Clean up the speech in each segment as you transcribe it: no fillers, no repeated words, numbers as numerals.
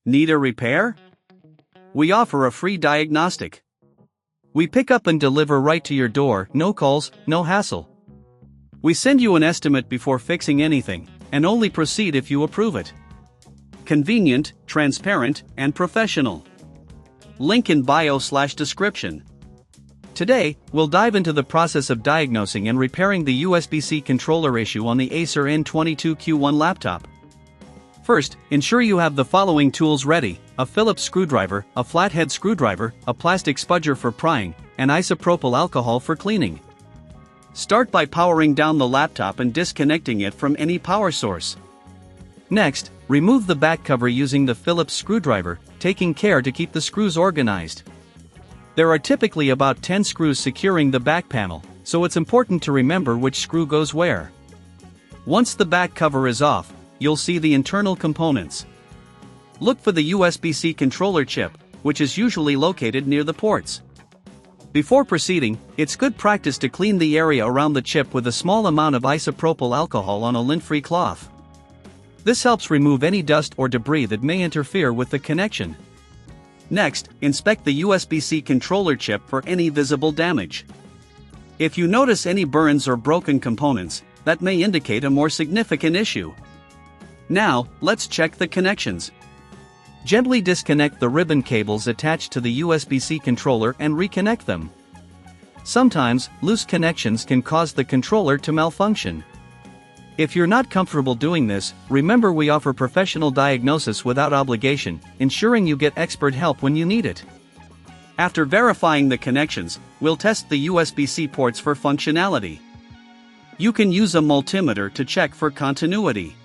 Need a repair? We offer a free diagnostic. We pick up and deliver right to your door, no calls, no hassle. We send you an estimate before fixing anything, and only proceed if you approve it. Convenient, transparent, and professional. Link in bio/description. Today, we'll dive into the process of diagnosing and repairing the USB-C controller issue on the Acer N22Q1 laptop. First, ensure you have the following tools ready: a Phillips screwdriver, a flathead screwdriver, a plastic spudger for prying, and isopropyl alcohol for cleaning. Start by powering down the laptop and disconnecting it from any power source. Next, remove the back cover using the Phillips screwdriver, taking care to keep the screws organized. There are typically about 10 screws securing the back panel, so it's important to remember which screw goes where. Once the back cover is off, you'll see the internal components. Look for the USB-C controller chip, which is usually located near the ports. Before proceeding, it's good practice to clean the area around the chip with a small amount of isopropyl alcohol on a lint-free cloth. This helps remove any dust or debris that may interfere with the connection. Next, inspect the USB-C controller chip for any visible damage. If you notice any burns or broken components, that may indicate a more significant issue. Now, let's check the connections. Gently disconnect the ribbon cables attached to the USB-C controller and reconnect them. Sometimes, loose connections can cause the controller to malfunction. If you're not comfortable doing this, remember we offer professional diagnosis without obligation, ensuring you get expert help when you need it. After verifying the connections, we'll test the USB-C ports for functionality. You can use a multimeter to check for continuity.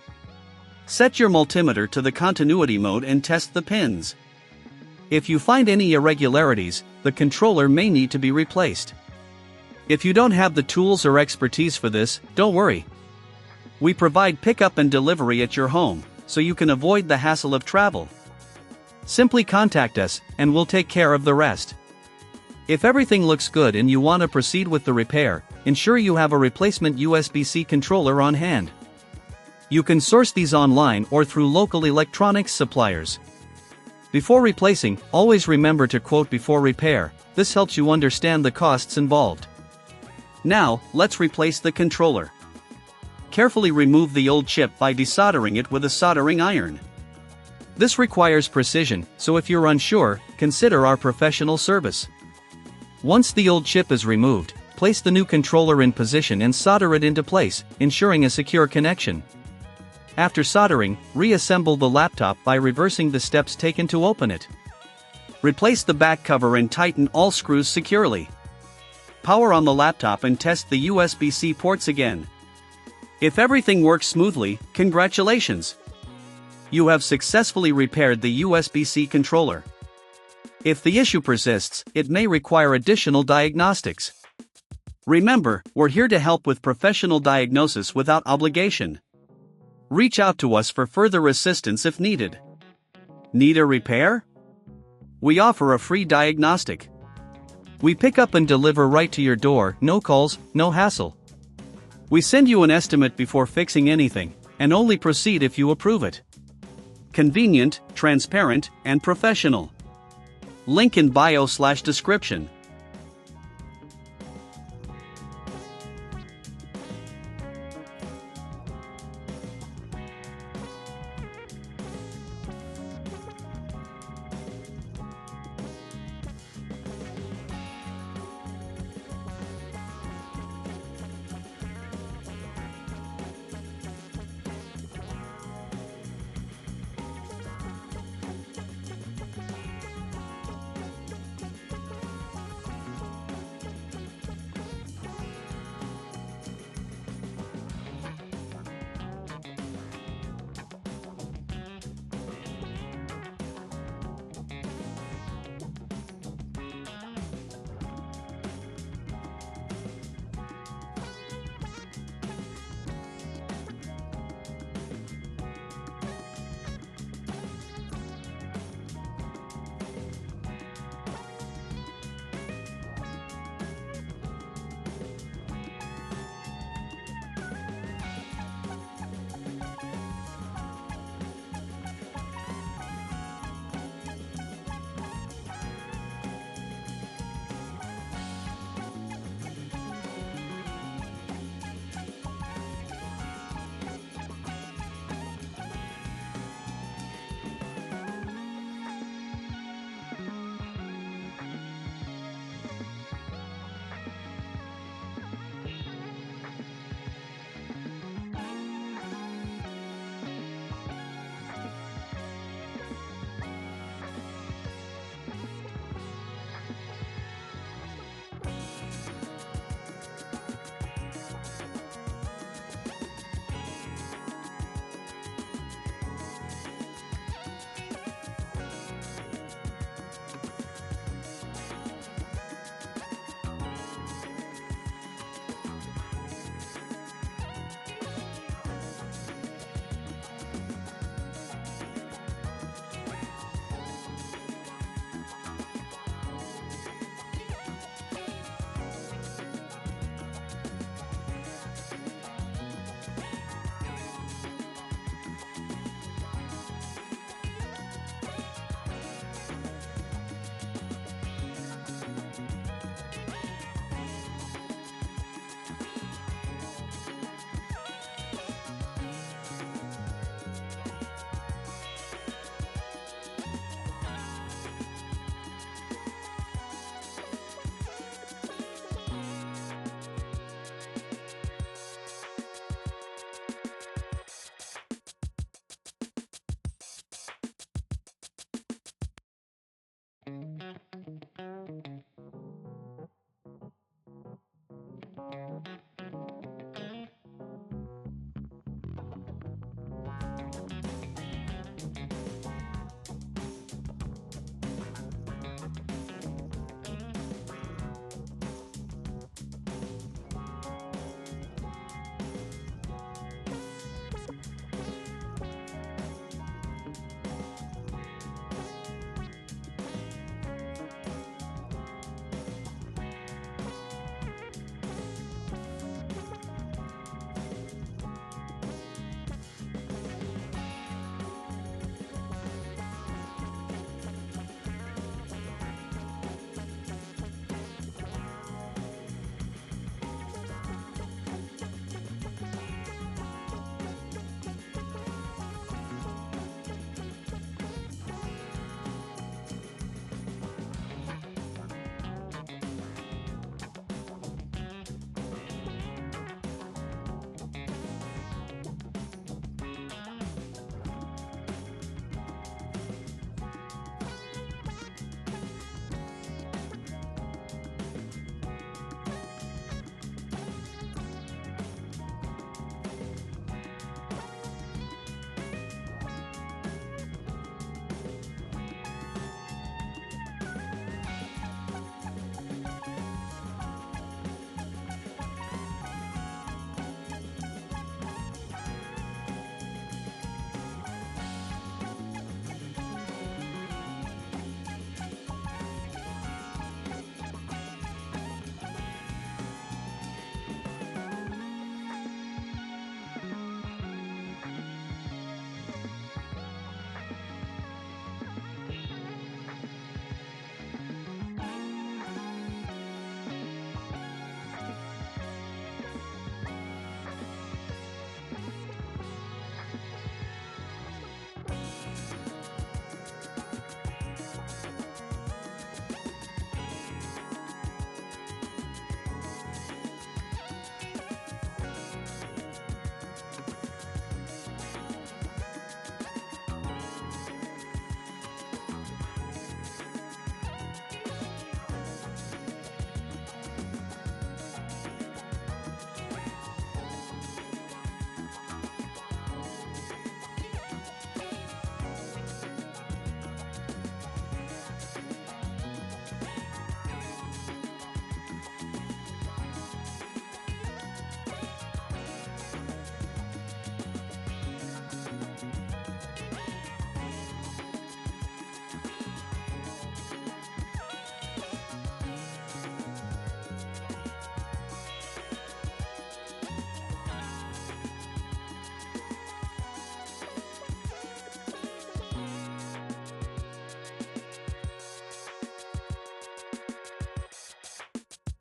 Set your multimeter to the continuity mode and test the pins. If you find any irregularities, the controller may need to be replaced. If you don't have the tools or expertise for this, don't worry. We provide pickup and delivery at your home, so you can avoid the hassle of travel. Simply contact us, and we'll take care of the rest. If everything looks good and you want to proceed with the repair, ensure you have a replacement USB-C controller on hand. You can source these online or through local electronics suppliers. Before replacing, always remember to quote before repair. This helps you understand the costs involved. Now, let's replace the controller. Carefully remove the old chip by desoldering it with a soldering iron. This requires precision, so if you're unsure, consider our professional service. Once the old chip is removed, place the new controller in position and solder it into place, ensuring a secure connection. After soldering, reassemble the laptop by reversing the steps taken to open it. Replace the back cover and tighten all screws securely. Power on the laptop and test the USB-C ports again. If everything works smoothly, congratulations! You have successfully repaired the USB-C controller. If the issue persists, it may require additional diagnostics. Remember, we're here to help with professional diagnosis without obligation. Reach out to us for further assistance if needed. Need a repair? We offer a free diagnostic. We pick up and deliver right to your door, no calls, no hassle. We send you an estimate before fixing anything, and only proceed if you approve it. Convenient, transparent, and professional. Link in bio/description.